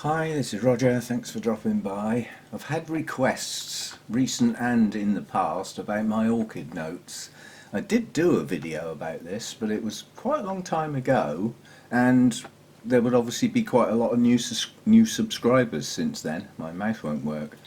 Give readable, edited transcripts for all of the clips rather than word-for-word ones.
Hi, this is Roger. Thanks for dropping by. I've had requests, recent and in the past, about my orchid notes. I did do a video about this, but it was quite a long time ago, and there would obviously be quite a lot of new subscribers since then. My mouth won't work.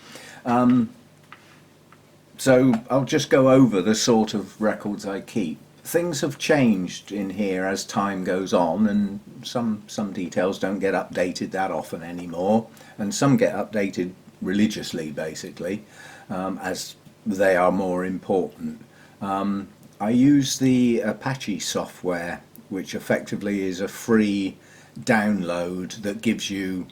So I'll just go over the sort of records I keep. Things have changed in here as time goes on, and some details don't get updated that often anymore, and some get updated religiously, basically, as they are more important. I use the Apache software, which effectively is a free download that gives you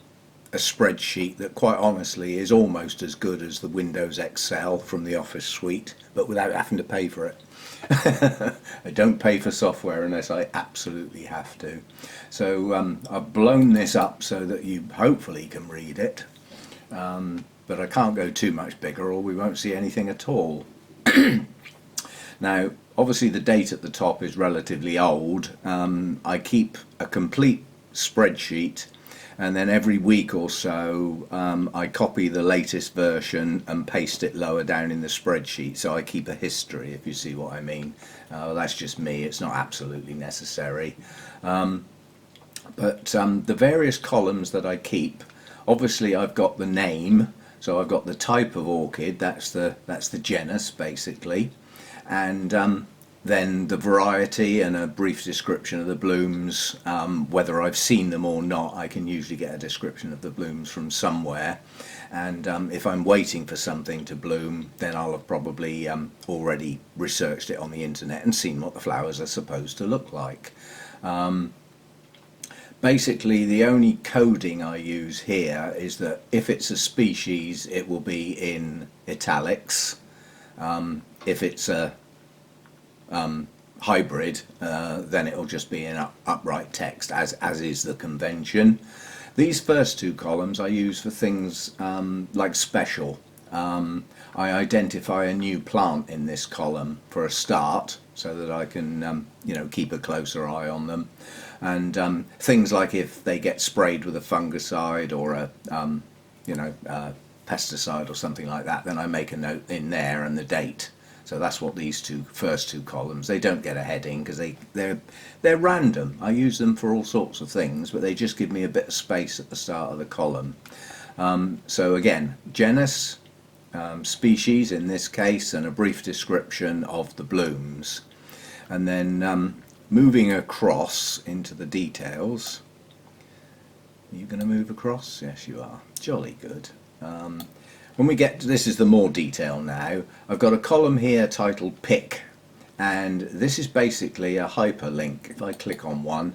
a spreadsheet that quite honestly is almost as good as the Windows Excel from the Office suite, but without having to pay for it. I don't pay for software unless I absolutely have to. So I've blown this up so that you hopefully can read it, but I can't go too much bigger or we won't see anything at all. Now obviously the date at the top is relatively old. I keep a complete spreadsheet, and then every week or so I copy the latest version and paste it lower down in the spreadsheet, so I keep a history, if you see what I mean. That's just me, it's not absolutely necessary. But the various columns that I keep, obviously I've got the name, so I've got the type of orchid, that's the genus basically, and then the variety and a brief description of the blooms. Whether I've seen them or not, I can usually get a description of the blooms from somewhere, and if I'm waiting for something to bloom, then I'll have probably already researched it on the internet and seen what the flowers are supposed to look like. Basically the only coding I use here is that if it's a species it will be in italics. If it's a hybrid, then it'll just be in upright text, as is the convention. These first two columns I use for things like special. I identify a new plant in this column for a start, so that I can keep a closer eye on them, and things like if they get sprayed with a fungicide or a pesticide or something like that, then I make a note in there and the date. So that's what these first two columns, they don't get a heading because they're random. I use them for all sorts of things, but they just give me a bit of space at the start of the column. So again, genus, species in this case, and a brief description of the blooms. And then moving across into the details. Are you going to move across? Yes, you are. Jolly good. When we get to, this is the more detail now, I've got a column here titled Pick, and this is basically a hyperlink. If I click on one,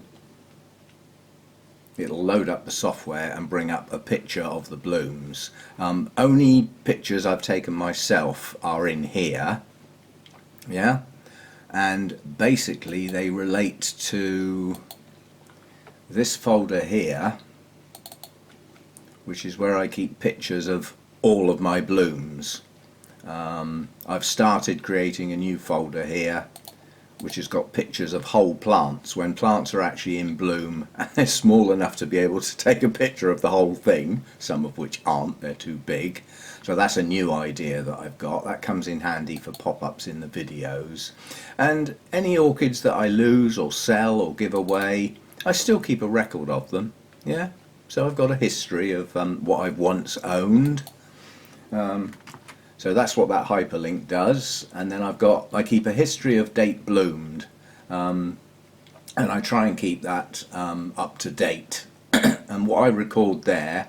it'll load up the software and bring up a picture of the blooms. Only pictures I've taken myself are in here, yeah, and basically they relate to this folder here, which is where I keep pictures of all of my blooms. I've started creating a new folder here which has got pictures of whole plants, when plants are actually in bloom and they're small enough to be able to take a picture of the whole thing, some of which aren't, they're too big. So that's a new idea that I've got. That comes in handy for pop-ups in the videos. And any orchids that I lose or sell or give away, I still keep a record of them, yeah? So I've got a history of what I've once owned. So that's what that hyperlink does, and then I keep a history of date bloomed, and I try and keep that up to date. And what I record there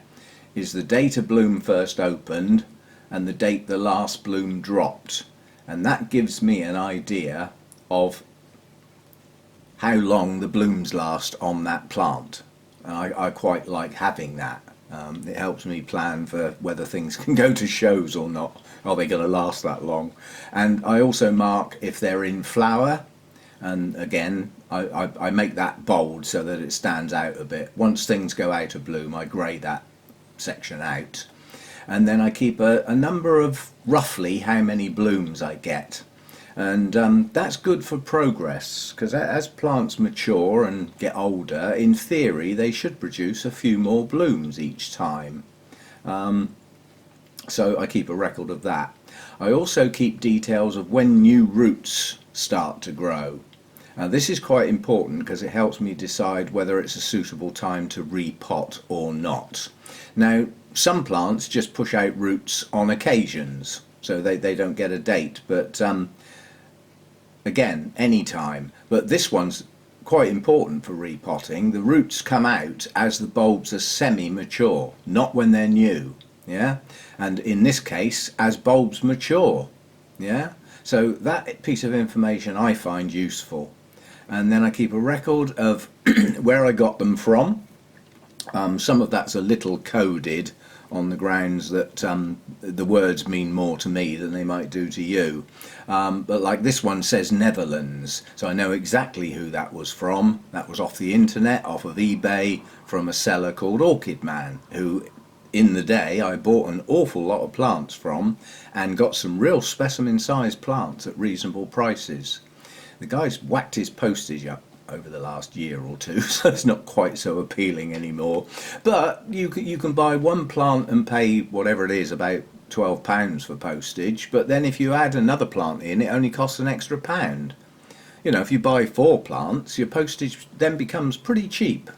is the date a bloom first opened and the date the last bloom dropped, and that gives me an idea of how long the blooms last on that plant. And I quite like having that. It helps me plan for whether things can go to shows or not. Are they going to last that long? And I also mark if they're in flower, and again I make that bold so that it stands out a bit. Once things go out of bloom, I grey that section out, and then I keep a number of roughly how many blooms I get. And that's good for progress, because as plants mature and get older, in theory they should produce a few more blooms each time. So I keep a record of that. I also keep details of when new roots start to grow. This is quite important because it helps me decide whether it's a suitable time to repot or not. Now, some plants just push out roots on occasions, so they don't get a date, but again, any time. But this one's quite important for repotting. The roots come out as the bulbs are semi-mature, not when they're new. Yeah, and in this case, as bulbs mature. Yeah, so that piece of information I find useful. And then I keep a record of where I got them from. Some of that's a little coded on the grounds that the words mean more to me than they might do to you. But like this one says Netherlands, so I know exactly who that was from. That was off the internet, off of eBay, from a seller called Orchid Man, who in the day I bought an awful lot of plants from and got some real specimen sized plants at reasonable prices. The guy's whacked his postage up over the last year or two, so it's not quite so appealing anymore. But you can buy one plant and pay whatever it is, about £12 for postage, but then if you add another plant in, it only costs an extra £1. You know, if you buy 4 plants, your postage then becomes pretty cheap.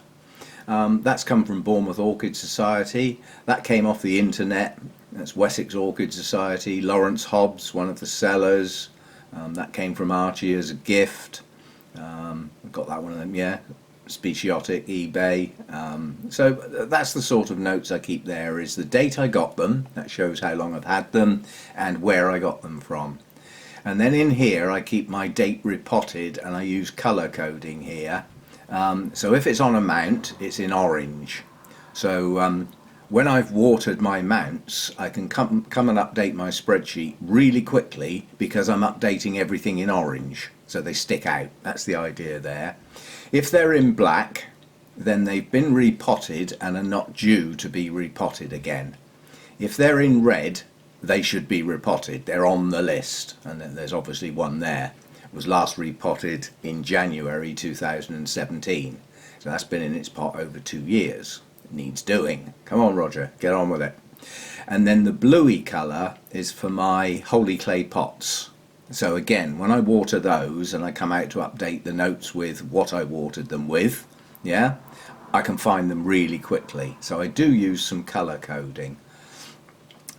That's come from Bournemouth Orchid Society. That came off the internet. That's Wessex Orchid Society. Lawrence Hobbs, one of the sellers. That came from Archie as a gift. Got that one of them, yeah. Speciotic, eBay. So that's the sort of notes I keep there, is the date I got them, that shows how long I've had them, and where I got them from. And then in here I keep my date repotted, and I use colour coding here. So if it's on a mount, it's in orange. So when I've watered my mounts, I can come and update my spreadsheet really quickly because I'm updating everything in orange, so they stick out. That's the idea there. If they're in black, then they've been repotted and are not due to be repotted again. If they're in red, they should be repotted. They're on the list, and there's obviously one there. Was last repotted in January 2017, so that's been in its pot over 2 years. It needs doing. Come on, Roger, get on with it. And then the bluey colour is for my holy clay pots. So again, when I water those and I come out to update the notes with what I watered them with, yeah, I can find them really quickly. So I do use some colour coding.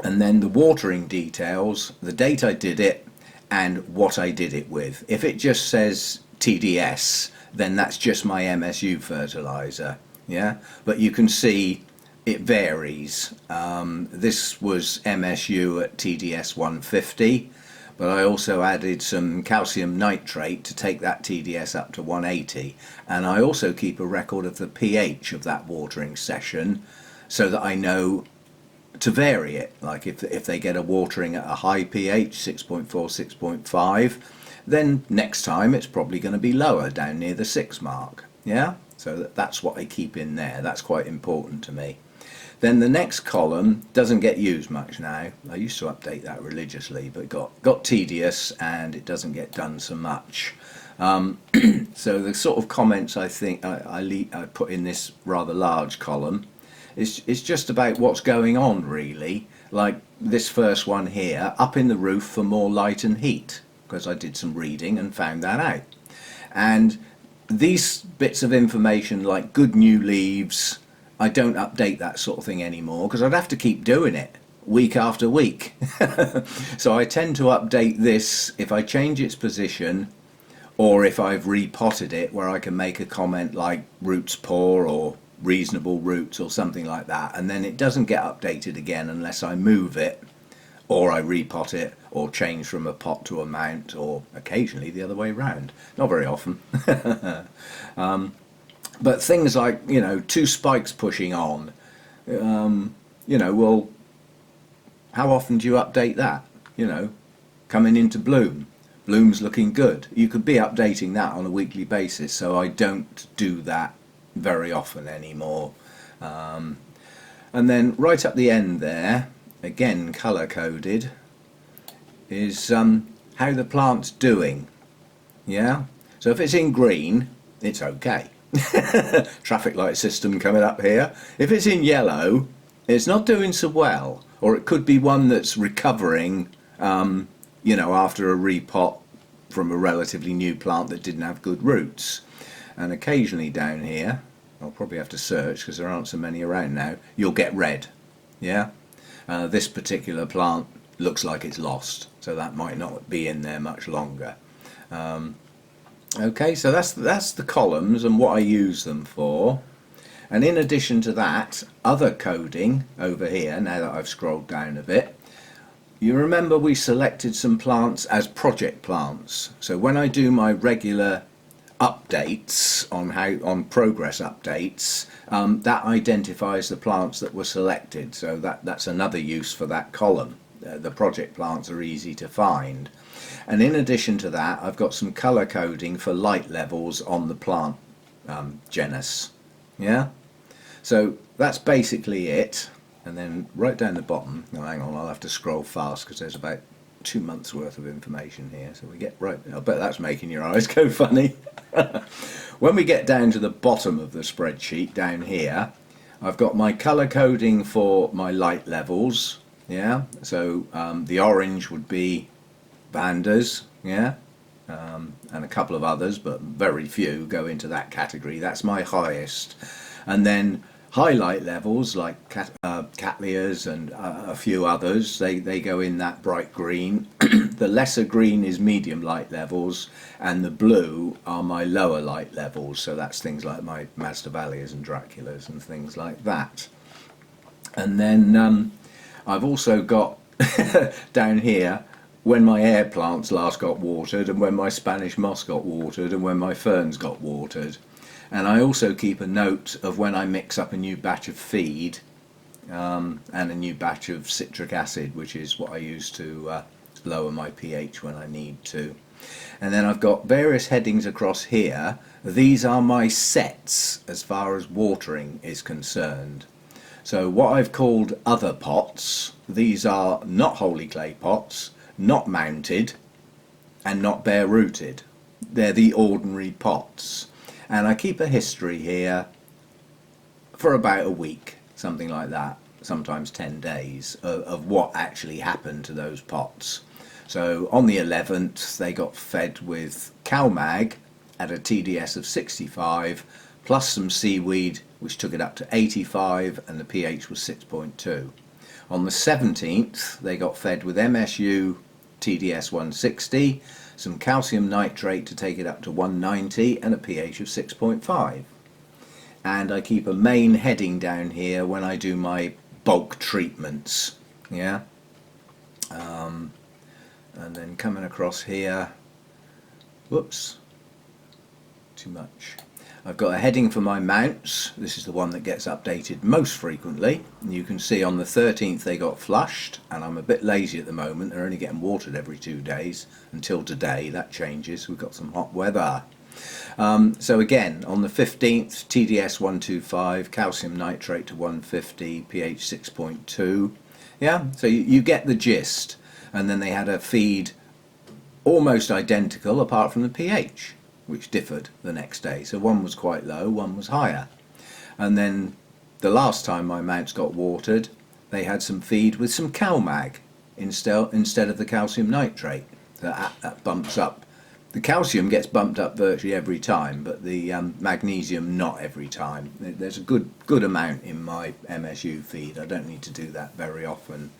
And then the watering details, the date I did it, and what I did it with. If it just says TDS, then that's just my MSU fertilizer, yeah. But you can see it varies. This was MSU at TDS 150, but I also added some calcium nitrate to take that TDS up to 180, and I also keep a record of the pH of that watering session so that I know to vary it. Like if they get a watering at a high pH, 6.4, 6.5, then next time it's probably going to be lower, down near the 6 mark. Yeah, so that's what I keep in there. That's quite important to me. Then the next column doesn't get used much now. I used to update that religiously, but it got tedious and it doesn't get done so much. So the sort of comments I think I put in this rather large column, it's just about what's going on, really. Like this first one here, up in the roof for more light and heat, because I did some reading and found that out. And these bits of information like good new leaves, I don't update that sort of thing anymore because I'd have to keep doing it week after week. So I tend to update this if I change its position, or if I've repotted it, where I can make a comment like roots poor or reasonable roots or something like that, and then it doesn't get updated again unless I move it or I repot it or change from a pot to a mount, or occasionally the other way round, not very often. But things like, you know, 2 spikes pushing on, you know, well, how often do you update that? You know, coming into bloom, bloom's looking good. You could be updating that on a weekly basis, so I don't do that very often anymore. And then right up the end there, again colour coded, is how the plant's doing. Yeah, so if it's in green, it's okay. Traffic light system coming up here. If it's in yellow, it's not doing so well, or it could be one that's recovering, after a repot from a relatively new plant that didn't have good roots. And occasionally down here, I'll probably have to search because there aren't so many around now, you'll get red. Yeah, this particular plant looks like it's lost, so that might not be in there much longer. Okay, so that's the columns and what I use them for. And in addition to that, other coding over here, now that I've scrolled down a bit, you remember we selected some plants as project plants. So when I do my regular updates on progress updates, that identifies the plants that were selected. So that's another use for that column. The project plants are easy to find. And in addition to that, I've got some color coding for light levels on the plant genus. Yeah, so that's basically it. And then right down the bottom, hang on, I'll have to scroll fast because there's about 2 months worth of information here. So we get right, I bet that's making your eyes go funny. When we get down to the bottom of the spreadsheet down here, I've got my color coding for my light levels. Yeah, so the orange would be Vandas, yeah, and a couple of others, but very few go into that category. That's my highest. And then highlight levels like Cattleyas and a few others, they go in that bright green. The lesser green is medium light levels, and the blue are my lower light levels, so that's things like my Masdevallias and Draculas and things like that. And then I've also got down here when my air plants last got watered, and when my Spanish moss got watered, and when my ferns got watered. And I also keep a note of when I mix up a new batch of feed and a new batch of citric acid, which is what I use to lower my pH when I need to. And then I've got various headings across here. These are my sets as far as watering is concerned. So what I've called other pots, these are not holy clay pots, not mounted, and not bare rooted. They're the ordinary pots. And I keep a history here for about a week, something like that, sometimes 10 days, of what actually happened to those pots. So on the 11th, they got fed with CalMag at a TDS of 65, plus some seaweed, which took it up to 85, and the pH was 6.2. On the 17th, they got fed with MSU TDS 160, some calcium nitrate to take it up to 190, and a pH of 6.5. And I keep a main heading down here when I do my bulk treatments. Yeah. And then coming across here, whoops, too much. I've got a heading for my mounts. This is the one that gets updated most frequently. And you can see on the 13th they got flushed, and I'm a bit lazy at the moment. They're only getting watered every 2 days until today. That changes. We've got some hot weather. So again, on the 15th, TDS 125, calcium nitrate to 150, pH 6.2. Yeah, so you get the gist. And then they had a feed almost identical apart from the pH, which differed the next day. So one was quite low, one was higher. And then the last time my mounts got watered, they had some feed with some CalMag instead of the calcium nitrate. So that bumps up. The calcium gets bumped up virtually every time, but the magnesium not every time. There's a good amount in my MSU feed. I don't need to do that very often.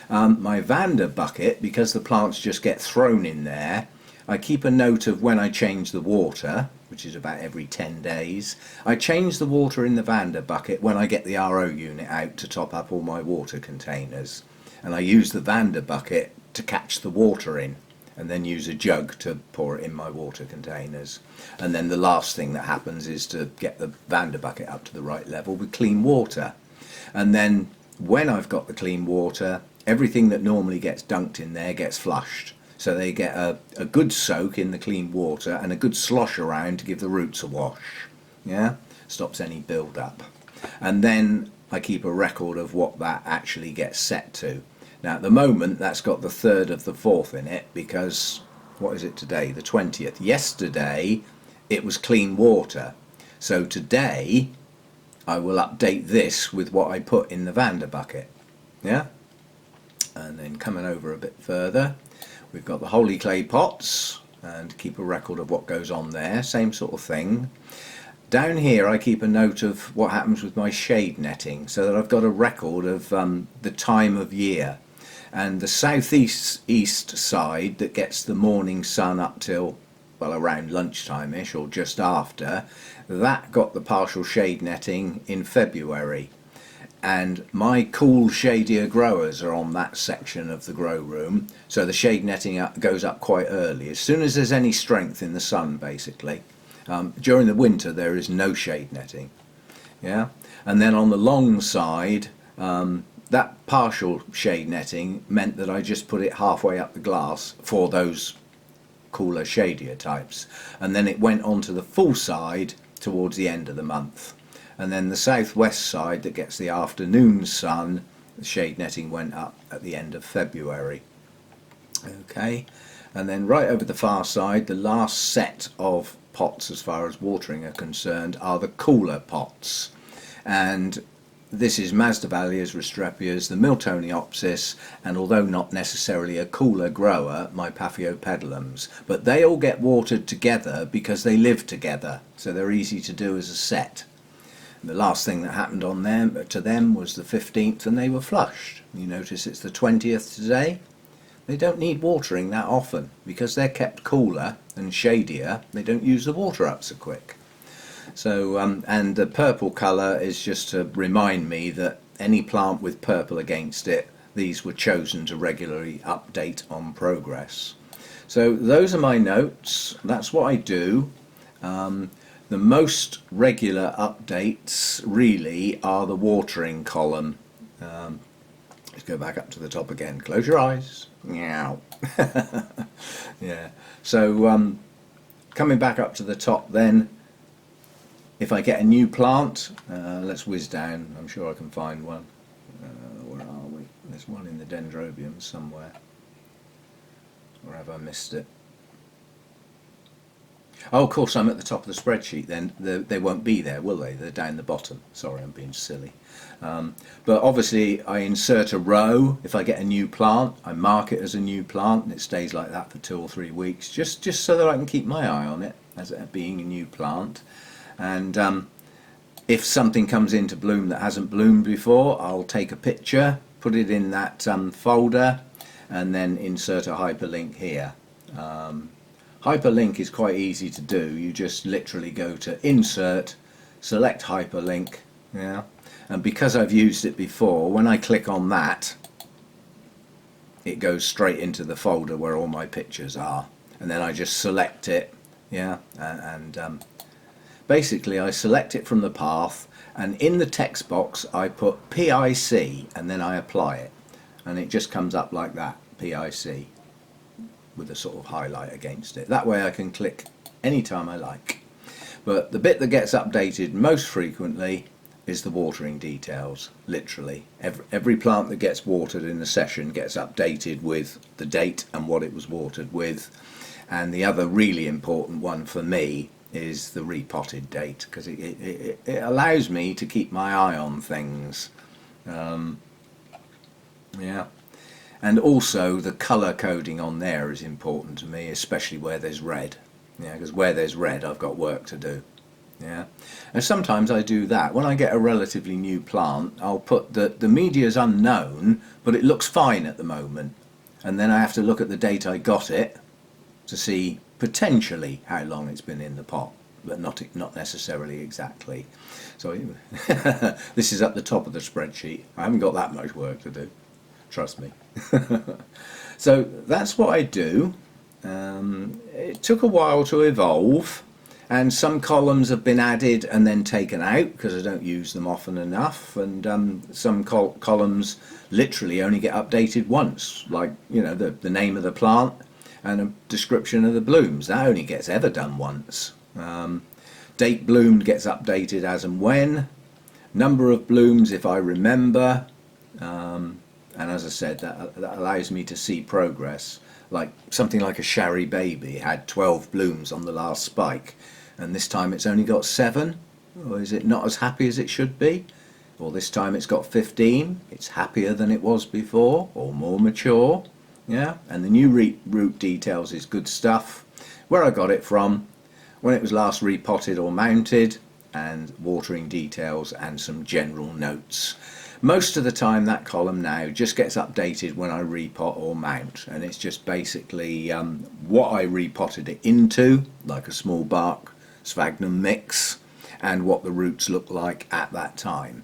My Vanda bucket, because the plants just get thrown in there, I keep a note of when I change the water, which is about every 10 days. I change the water in the Vanda bucket when I get the RO unit out to top up all my water containers. And I use the Vanda bucket to catch the water in, and then use a jug to pour it in my water containers. And then the last thing that happens is to get the Vanda bucket up to the right level with clean water. And then when I've got the clean water, everything that normally gets dunked in there gets flushed. So they get a good soak in the clean water and a good slosh around to give the roots a wash. Yeah, stops any build up. And then I keep a record of what that actually gets set to. Now at the moment that's got the 3rd of the 4th in it, because what is it today? The 20th. Yesterday it was clean water. So today I will update this with what I put in the Vander bucket. Yeah? And then coming over a bit further, we've got the holy clay pots, and keep a record of what goes on there. Same sort of thing. Down here I keep a note of what happens with my shade netting, so that I've got a record of the time of year. And the southeast east side that gets the morning sun up till, well, around lunchtime-ish or just after, that got the partial shade netting in February. And my cool shadier growers are on that section of the grow room, so the shade netting goes up quite early, as soon as there's any strength in the sun basically. During the winter there is no shade netting. Yeah, and then on the long side, that partial shade netting meant that I just put it halfway up the glass for those cooler shadier types, and then it went on to the full side towards the end of the month. And then the southwest side that gets the afternoon sun, the shade netting went up at the end of February. Okay, and then right over the far side, the last set of pots as far as watering are concerned are the cooler pots, and this is Masdevallias, Restrepias, the Miltoniopsis, and although not necessarily a cooler grower, my Paphiopedilums, but they all get watered together because they live together, so they're easy to do as a set. And the last thing that happened on them to them was the 15th, and they were flushed. You notice it's the 20th today. They don't need watering that often because they're kept cooler and shadier. They don't use the water up so quick. So and the purple colour is just to remind me that any plant with purple against it, these were chosen to regularly update on progress. So those are my notes. That's what I do. The most regular updates really are the watering column. Let's go back up to the top again. Close your eyes. Meow. Yeah. So coming back up to the top then, if I get a new plant, let's whiz down. I'm sure I can find one. Where are we? There's one in the dendrobium somewhere. Or have I missed it? Oh, of course, I'm at the top of the spreadsheet then. They won't be there, will they? They're down the bottom. Sorry, I'm being silly. But obviously I insert a row. If I get a new plant, I mark it as a new plant, and it stays like that for 2 or 3 weeks, just so that I can keep my eye on it as it being a new plant. And if something comes into bloom that hasn't bloomed before, I'll take a picture, put it in that folder, and then insert a hyperlink here. Hyperlink is quite easy to do. You just literally go to Insert, select Hyperlink, yeah. And because I've used it before, when I click on that, it goes straight into the folder where all my pictures are. And then I just select it, yeah, and basically I select it from the path, and in the text box I put PIC, and then I apply it, and it just comes up like that, PIC, with a sort of highlight against it. That way I can click anytime I like. But the bit that gets updated most frequently is the watering details, literally. Every plant that gets watered in the session gets updated with the date and what it was watered with. And the other really important one for me is the repotted date, because it allows me to keep my eye on things. Yeah. And also the colour coding on there is important to me, especially where there's red. Yeah, because where there's red I've got work to do. Yeah, and sometimes I do that. When I get a relatively new plant, I'll put the media's unknown, but it looks fine at the moment. And then I have to look at the date I got it to see potentially how long it's been in the pot, but not necessarily exactly. So this is at the top of the spreadsheet. I haven't got that much work to do, trust me. So that's what I do. It took a while to evolve, and some columns have been added and then taken out because I don't use them often enough, and some columns literally only get updated once, like, you know, the name of the plant and a description of the blooms. That only gets ever done once. Date bloomed gets updated as and when. Number of blooms if I remember. and as I said, that allows me to see progress. Like something like a Shari Baby had 12 blooms on the last spike, and this time it's only got 7. Or is it not as happy as it should be? Or this time it's got 15, it's happier than it was before, or more mature. Yeah, and the new root details is good stuff. Where I got it from, when it was last repotted or mounted, and watering details and some general notes. Most of the time that column now just gets updated when I repot or mount, and it's just basically what I repotted it into, like a small bark sphagnum mix, and what the roots look like at that time.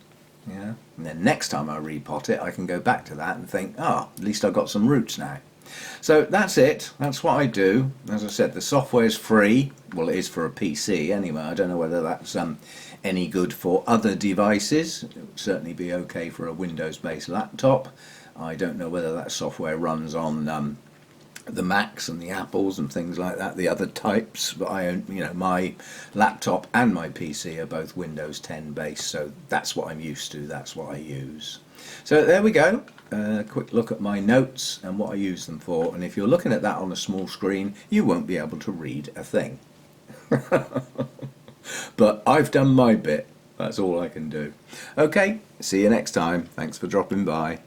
Yeah, and then next time I repot it, I can go back to that and think, oh, at least I've got some roots now. So that's it. That's what I do. As I said, the software is free. Well, it is for a PC anyway. I don't know whether that's any good for other devices. It would certainly be okay for a Windows-based laptop. I don't know whether that software runs on the Macs and the Apples and things like that, the other types, but I own, my laptop and my PC are both Windows 10 based, so that's what I'm used to, that's what I use. So there we go, a quick look at my notes and what I use them for, and if you're looking at that on a small screen, you won't be able to read a thing. But I've done my bit, that's all I can do. Okay, see you next time, thanks for dropping by.